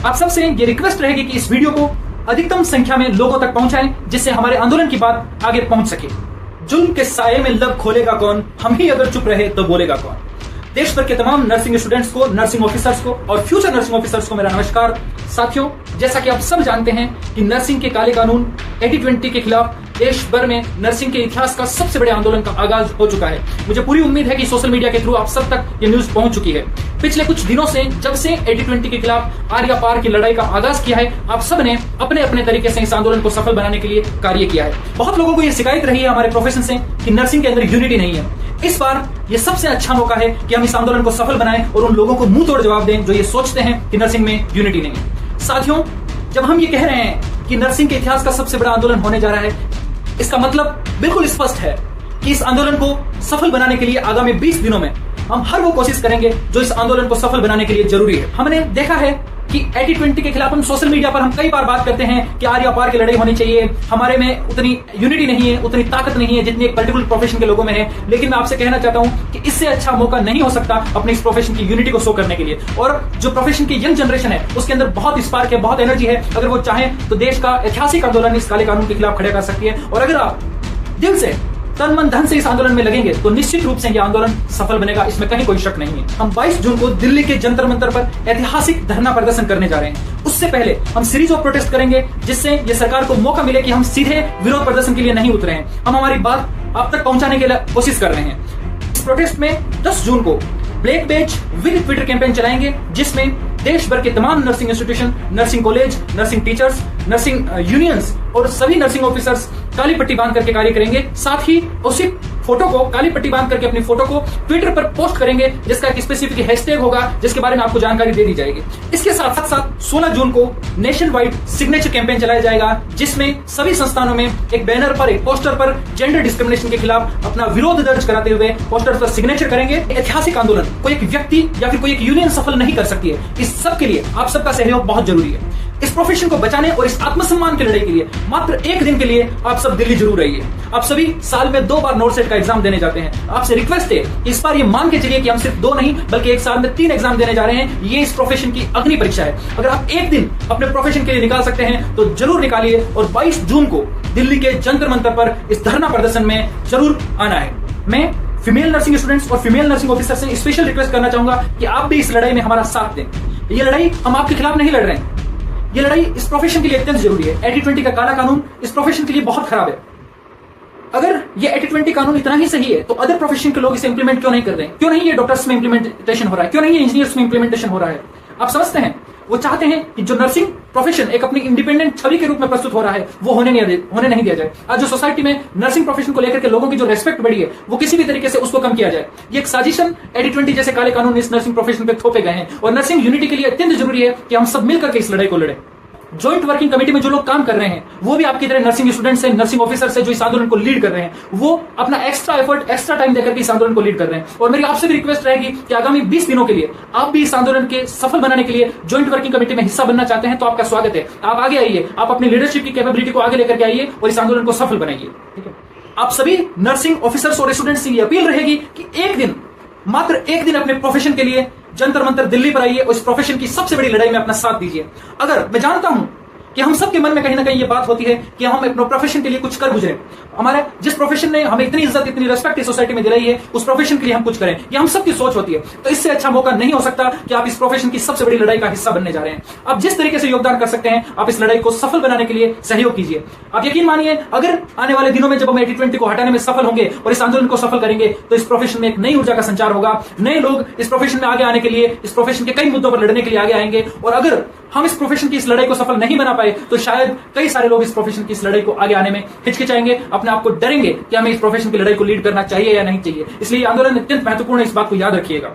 आप सबसे ये रिक्वेस्ट रहेगी कि इस वीडियो को अधिकतम संख्या में लोगों तक पहुंचाएं, जिससे हमारे आंदोलन की बात आगे पहुंच सके। जुल्म के साये में लब खोलेगा कौन, हम ही अगर चुप रहे तो बोलेगा कौन। देश भर के तमाम नर्सिंग स्टूडेंट्स को, नर्सिंग ऑफिसर्स को और फ्यूचर नर्सिंग ऑफिसर्स को मेरा नमस्कार। साथियों, जैसा कि आप सब जानते हैं कि नर्सिंग के काले कानून 80-20 के खिलाफ देश भर में नर्सिंग के इतिहास का सबसे बड़े आंदोलन का आगाज हो चुका है। मुझे पूरी उम्मीद है कि सोशल मीडिया के थ्रू आप सब तक ये न्यूज पहुंच चुकी है। पिछले कुछ दिनों से जब से 80-20 के खिलाफ आर्या पार की लड़ाई का आगाज किया है, आप सब ने अपने अपने तरीके से इस आंदोलन को सफल बनाने के लिए कार्य किया है। बहुत लोगों को यह शिकायत रही है हमारे प्रोफेशन से कि नर्सिंग के अंदर यूनिटी नहीं है। इस बार ये सबसे अच्छा मौका है कि हम इस आंदोलन को सफल बनाएं और उन लोगों को मुंह तोड़ जवाब दें जो ये सोचते हैं कि नर्सिंग में यूनिटी नहीं है। साथियों, जब हम ये कह रहे हैं कि नर्सिंग के इतिहास का सबसे बड़ा आंदोलन होने जा रहा है, इसका मतलब बिल्कुल स्पष्ट है कि इस आंदोलन को सफल बनाने के लिए आगामी 20 दिनों में हम हर वो कोशिश करेंगे जो इस आंदोलन को सफल बनाने के लिए जरूरी है। हमने देखा है कि 80-20 के खिलाफ हम सोशल मीडिया पर हम कई बार बात करते हैं कि आर्या पार की लड़ाई होनी चाहिए, हमारे में उतनी यूनिटी नहीं है, उतनी ताकत नहीं है जितनी एक पर्टिकुलर प्रोफेशन के लोगों में है। लेकिन मैं आपसे कहना चाहता हूं कि इससे अच्छा मौका नहीं हो सकता अपने इस प्रोफेशन की यूनिटी को शो करने के लिए। और जो प्रोफेशन की यंग जनरेशन है उसके अंदर बहुत स्पार्क है, बहुत एनर्जी है। अगर वो चाहें तो देश का ऐतिहासिक आंदोलन इस काले कानून के खिलाफ खड़ा कर सकती है। और अगर आप दिल से, तन मन धन से इस आंदोलन में लगेंगे तो निश्चित रूप से यह आंदोलन सफल बनेगा, इसमें कहीं कोई शक नहीं है। हम 22 जून को दिल्ली के जंतर मंतर पर ऐतिहासिक धरना प्रदर्शन करने जा रहे हैं। उससे पहले हम सीरीज ऑफ प्रोटेस्ट करेंगे, जिससे ये सरकार को मौका मिले कि हम सीधे विरोध प्रदर्शन के लिए नहीं उतरे हैं, हम हमारी बात आप तक पहुंचाने के लिए कोशिश कर रहे हैं। इस प्रोटेस्ट में 10 जून को black badge with Twitter campaign चलाएंगे, जिसमें देश भर के तमाम nursing institution, nursing college, nursing teachers, nursing unions और सभी नर्सिंग ऑफिसर्स काली पट्टी बांध करके कार्य करेंगे। साथ ही उसी फोटो को, काली पट्टी बांध करके अपनी फोटो को ट्विटर पर पोस्ट करेंगे, जिसका एक स्पेसिफिक हैशटैग होगा जिसके बारे में आपको जानकारी दे दी जाएगी। इसके साथ साथ 16 जून को नेशन वाइड सिग्नेचर कैंपेन चलाया जाएगा, जिसमें सभी संस्थानों में एक बैनर पर, एक पोस्टर पर जेंडर डिस्क्रिमिनेशन के खिलाफ अपना विरोध दर्ज कराते हुए पोस्टर पर सिग्नेचर करेंगे। ऐतिहासिक आंदोलन कोई एक व्यक्ति या फिर कोई एक यूनियन सफल नहीं कर सकती है। इस सब के लिए आप सबका सहयोग बहुत जरूरी है। इस प्रोफेशन को बचाने और इस आत्मसम्मान की लड़ाई के लिए मात्र एक दिन के लिए आप सब दिल्ली जरूर रहिए। आप सभी साल में 2 बार नोट सेट का एग्जाम देने जाते हैं। आपसे रिक्वेस्ट है, इस बार ये मान के चलिए कि हम सिर्फ 2 नहीं बल्कि एक साल में 3 एग्जाम देने जा रहे हैं। ये इस प्रोफेशन की अग्नि परीक्षा है। अगर आप एक दिन अपने प्रोफेशन के लिए निकाल सकते हैं तो जरूर निकालिए और 22 जून को दिल्ली के जंतर मंतर पर इस धरना प्रदर्शन में जरूर आना है। मैं फीमेल नर्सिंग स्टूडेंट्स और फीमेल नर्सिंग ऑफिसर से स्पेशल रिक्वेस्ट करना चाहूंगा कि आप भी इस लड़ाई में हमारा साथ दें। ये लड़ाई हम आपके खिलाफ नहीं लड़ रहे हैं, ये लड़ाई इस प्रोफेशन के लिए अत्यंत जरूरी है। 80-20 का काला कानून इस प्रोफेशन के लिए बहुत खराब है। अगर ये 80-20 कानून इतना ही सही है तो अदर प्रोफेशन के लोग इसे इंप्लीमेंट क्यों नहीं कर रहे हैं? क्यों नहीं ये डॉक्टर्स में इंप्लीमेंटेशन हो रहा है? क्यों नहीं ये इंजीनियर्स में इंप्लीमेंटेशन हो रहा है? आप समझते हैं, वो चाहते हैं कि जो नर्सिंग प्रोफेशन एक अपनी इंडिपेंडेंट छवि के रूप में प्रस्तुत हो रहा है वो होने नहीं दिया जाए। आज जो सोसाइटी में नर्सिंग प्रोफेशन को लेकर के लोगों की जो रेस्पेक्ट बढ़ी है वो किसी भी तरीके से उसको कम किया जाए। ये एक साजिशन 80-20 जैसे काले कानून इस नर्सिंग प्रोफेशन पे थोपे गए हैं। और नर्सिंग यूनिटी के लिए अत्यंत जरूरी है कि हम सब मिलकर के इस लड़ाई को लड़ें। जॉइंट वर्किंग कमेटी में जो लोग काम कर रहे हैं वो भी आपकी तरह नर्सिंग स्टूडेंट्स हैं, नर्सिंग ऑफिसर्स हैं जो इस आंदोलन को लीड कर रहे हैं। वो अपना एक्स्ट्रा एफर्ट, एक्स्ट्रा टाइम देकर के इस आंदोलन को लीड कर रहे हैं। और मेरी आपसे भी रिक्वेस्ट रहेगी कि आगामी 20 दिनों के लिए आप भी इस आंदोलन के सफल बनाने के लिए जॉइंट वर्किंग कमेटी में हिस्सा बनना चाहते हैं तो आपका स्वागत है। आप आगे आइए, आप अपनी लीडरशिप की कैपेबिलिटी को आगे लेकर के आइए और इस आंदोलन को सफल बनाइए। ठीक है, आप सभी नर्सिंग ऑफिसर्स और स्टूडेंट्स से ये अपील रहेगी कि एक दिन, मात्र एक दिन अपने प्रोफेशन के लिए जंतर मंतर दिल्ली पर आइए और इस प्रोफेशन की सबसे बड़ी लड़ाई में अपना साथ दीजिए। अगर मैं जानता हूं कि हम सबके मन में कहीं ना कहीं ये बात होती है कि हम अपने प्रोफेशन के लिए कुछ कर गुजरे, हमारे जिस प्रोफेशन ने हमें इतनी इज्जत, इतनी रिस्पेक्ट इस सोसाइटी में दिलाई है, उस प्रोफेशन के लिए हम कुछ करें, ये हम सबकी सोच होती है। तो इससे अच्छा मौका नहीं हो सकता कि आप इस प्रोफेशन की सबसे बड़ी लड़ाई का हिस्सा बनने जा रहे हैं। आप जिस तरीके से योगदान कर सकते हैं, आप इस लड़ाई को सफल बनाने के लिए सहयोग कीजिए। आप यकीन मानिए, अगर आने वाले दिनों में जब हम 80-20 को हटाने में सफल होंगे और इस आंदोलन को सफल करेंगे तो इस प्रोफेशन में एक नई ऊर्जा का संचार होगा। नए लोग इस प्रोफेशन में आगे आने के लिए, इस प्रोफेशन के कई मुद्दों पर लड़ने के लिए आगे आएंगे। और अगर हम इस प्रोफेशन की इस लड़ाई को सफल नहीं बना पाए तो शायद कई सारे लोग इस प्रोफेशन की इस लड़ाई को आगे आने में हिचकिचाएंगे, अपने आप को डरेंगे कि हमें इस प्रोफेशन की लड़ाई को लीड करना चाहिए या नहीं चाहिए। इसलिए आंदोलन अत्यंत महत्वपूर्ण है, इस बात को याद रखिएगा।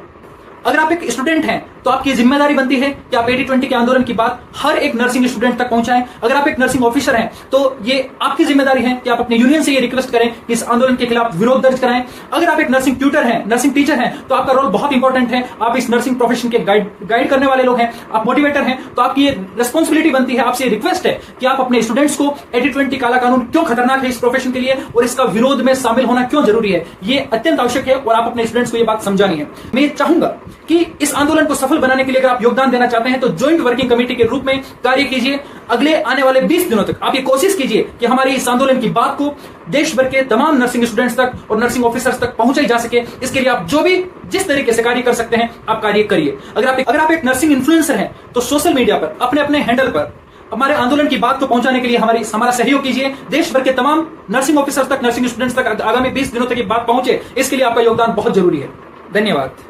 अगर आप एक स्टूडेंट हैं तो आपकी जिम्मेदारी बनती है कि आप 80-20 के आंदोलन की बात हर एक नर्सिंग स्टूडेंट तक पहुंचाएं। अगर आप एक नर्सिंग ऑफिसर हैं तो ये आपकी जिम्मेदारी है कि आप अपने यूनियन से ये रिक्वेस्ट करें कि इस आंदोलन के खिलाफ विरोध दर्ज कराएं। अगर आप एक नर्सिंग ट्यूटर हैं, नर्सिंग टीचर हैं तो आपका रोल बहुत इंपॉर्टेंट है। आप इस नर्सिंग प्रोफेशन के गाइड करने वाले लोग हैं, आप मोटिवेटर हैं, तो आपकी ये रिस्पॉन्सिबिलिटी बनती है, आपसे रिक्वेस्ट है कि आप अपने स्टूडेंट्स को 80-20 काला कानून क्यों खतरनाक है इस प्रोफेशन के लिए और इसका विरोध में शामिल होना क्यों जरूरी है, ये अत्यंत आवश्यक है और आप अपने स्टूडेंट्स को ये बात समझानी है। मैं ये चाहूंगा कि इस आंदोलन को सफल सफल बनाने के लिए अगर आप योगदान देना चाहते हैं तो ज्वाइंट वर्किंग कमेटी के रूप में कार्य कीजिए। अगले आने वाले 20 दिनों तक आप ये कोशिश कीजिए कि हमारी इस आंदोलन की बात को देश भर के तमाम नर्सिंग स्टूडेंट्स तक और नर्सिंग ऑफिसर्स तक पहुंचाई जा सके। इसके लिए आप जो भी जिस तरीके से कार्य कर सकते हैं आप कार्य करिए। अगर आप एक नर्सिंग इन्फ्लुएंसर हैं तो सोशल मीडिया पर अपने हैंडल पर हमारे आंदोलन की बात को पहुंचाने के लिए हमारा सहयोग कीजिए। देश भर के तमाम नर्सिंग ऑफिसर्स तक, नर्सिंग स्टूडेंट्स तक आगामी 20 दिनों तक ये बात पहुंचे, इसके लिए आपका योगदान बहुत जरूरी है। धन्यवाद।